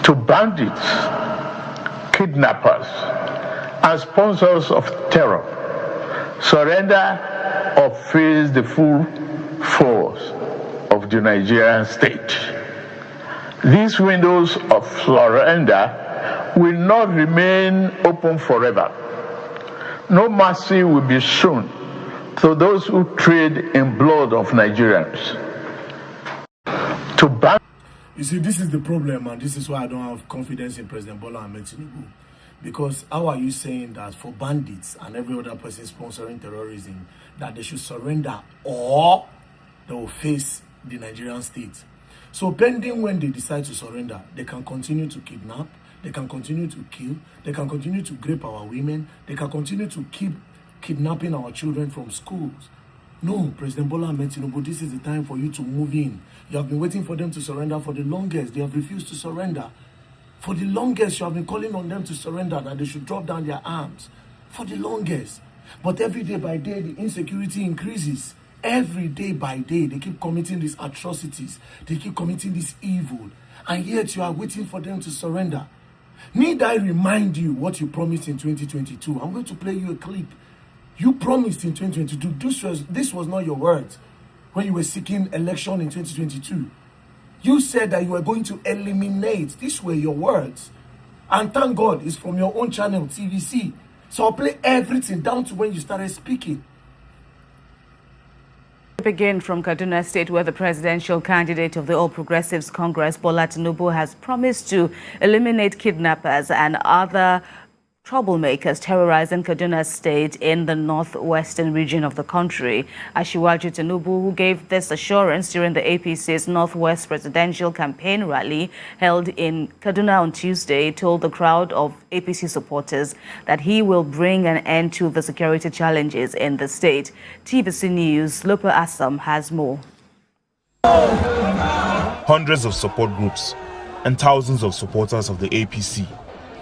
to bandits, kidnappers, and sponsors of terror, surrender or face the full force of the Nigerian state. These windows of surrender will not remain open forever. No mercy will be shown to those who trade in blood of Nigerians. You see, this is the problem, and this is why I don't have confidence in President Bola Ahmed Tinubu. Because how are you saying that for bandits and every other person sponsoring terrorism, that they should surrender or they will face the Nigerian state? So pending when they decide to surrender, they can continue to kidnap, they can continue to kill, they can continue to rape our women, they can continue to keep kidnapping our children from schools. No, President Bola Ahmed Tinubu, this is the time for you to move in. You have been waiting for them to surrender for the longest. They have refused to surrender. For the longest, you have been calling on them to surrender, that they should drop down their arms. For the longest. But every day by day, the insecurity increases. Every day by day, they keep committing these atrocities. They keep committing this evil. And yet, you are waiting for them to surrender. Need I remind you what you promised in 2022? I'm going to play you a clip. You promised in 2022, this was not your words when you were seeking election in 2022. You said that you were going to eliminate. These were your words. And thank God it's from your own channel, TVC. So I'll play everything down to when you started speaking. Begin from Kaduna State, where the presidential candidate of the All Progressives Congress, Bola Tinubu, has promised to eliminate kidnappers and other troublemakers terrorizing Kaduna State in the northwestern region of the country. Asiwaju Tinubu, who gave this assurance during the APC's Northwest presidential campaign rally held in Kaduna on Tuesday, told the crowd of APC supporters that he will bring an end to the security challenges in the state. TVC News' Lope Assam has more. Hundreds of support groups and thousands of supporters of the APC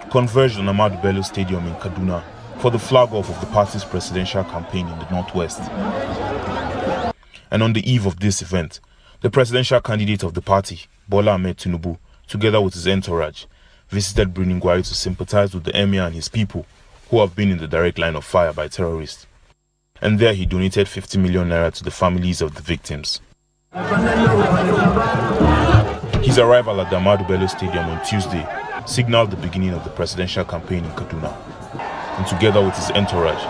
converged on Ahmed Bello Stadium in Kaduna for the flag-off of the party's presidential campaign in the Northwest. And on the eve of this event, the presidential candidate of the party, Bola Ahmed Tinubu, together with his entourage, visited Birnin Gwari to sympathize with the emir and his people who have been in the direct line of fire by terrorists. And there he donated 50 million naira to the families of the victims. His arrival at the Ahmed Bello Stadium on Tuesday signaled the beginning of the presidential campaign in Kaduna. And together with his entourage,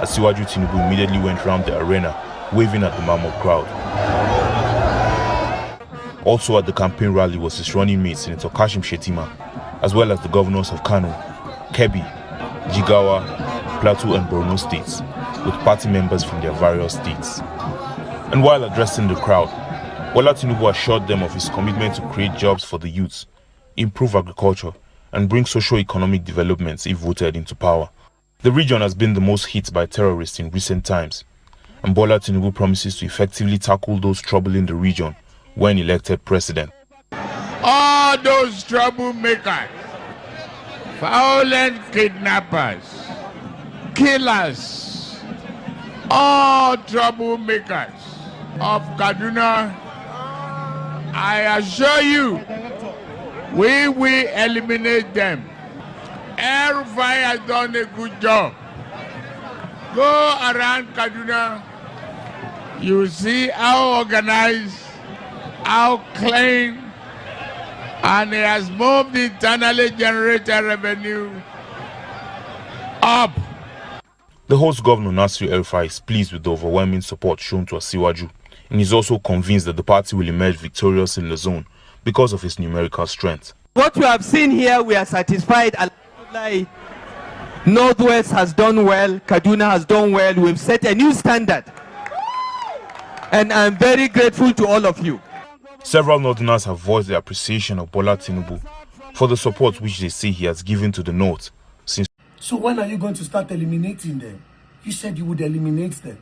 Asiwaju Tinubu immediately went round the arena, waving at the mammoth crowd. Also at the campaign rally was his running mate, Senator Kashim Shettima, as well as the governors of Kano, Kebbi, Jigawa, Plateau and Borno states, with party members from their various states. And while addressing the crowd, Bola Tinubu assured them of his commitment to create jobs for the youths, improve agriculture, and bring socio-economic developments if voted into power. The region has been the most hit by terrorists in recent times, and Bola Tinubu promises to effectively tackle those troubling the region when elected president. All those troublemakers, violent kidnappers, killers, all troublemakers of Kaduna, I assure you, we will eliminate them. El-Rufai has done a good job. Go around Kaduna, you see how organized, how clean, and he has moved the internally generated revenue up. The host governor, Nasir El-Rufai, is pleased with the overwhelming support shown to Asiwaju, and is also convinced that the party will emerge victorious in the zone because of its numerical strength. What we have seen here, we are satisfied. Northwest has done well, Kaduna has done well. We've set a new standard. And I'm very grateful to all of you. Several Northerners have voiced their appreciation of Bola Tinubu for the support which they say he has given to the North since. So when are you going to start eliminating them? You said you would eliminate them.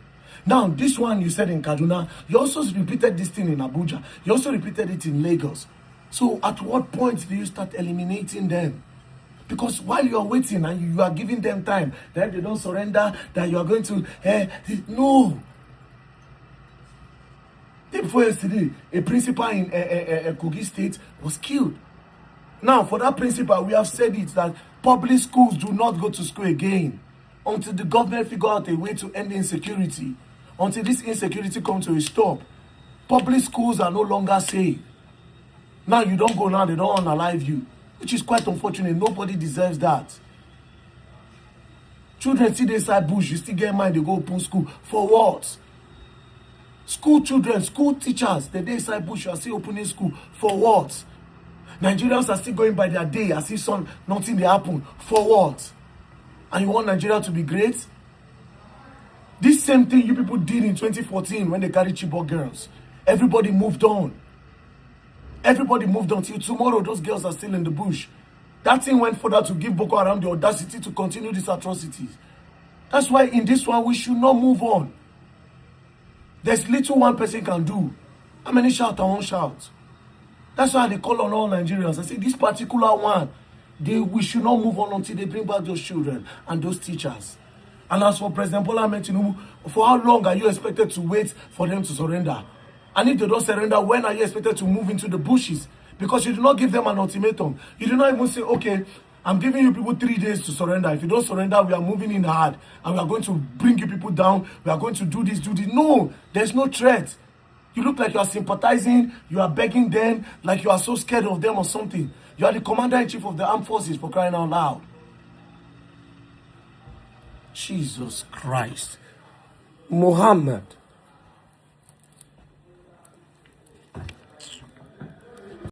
Now, this one you said in Kaduna, you also repeated this thing in Abuja. You also repeated it in Lagos. So at what point do you start eliminating them? Because while you are waiting and you are giving them time, then they don't surrender, that you are going to, no. Day before yesterday, a principal in Kogi State was killed Now, for that principle, we have said it that public schools do not go to school again until the government figure out a way to end insecurity. Until this insecurity comes to a stop. Public schools are no longer safe. Now you don't go now, they don't unalive you, which is quite unfortunate. Nobody deserves that. Children see inside bush, you still get mind, they go open school. For what? School children, school teachers, they inside bush, you are still opening school. For what? Nigerians are still going by their day as if nothing they happen. For what? And you want Nigeria to be great? This same thing you people did in 2014 when they carried Chibok girls. Everybody moved on. Everybody moved on till tomorrow. Those girls are still in the bush. That thing went further to give Boko Haram the audacity to continue these atrocities. That's why in this one, we should not move on. There's little one person can do. How many shout and won't shout? That's why they call on all Nigerians. I say this particular one, we should not move on until they bring back those children and those teachers. And as for President Bola Ahmed Tinubu, for how long are you expected to wait for them to surrender? And if they don't surrender, when are you expected to move into the bushes? Because you do not give them an ultimatum. You do not even say, okay, I'm giving you people 3 days to surrender. If you don't surrender, we are moving in hard. And we are going to bring you people down. We are going to do this, do this. No, there's no threat. You look like you are sympathizing. You are begging them like you are so scared of them or something. You are the commander-in-chief of the armed forces, for crying out loud. Jesus Christ. Muhammad.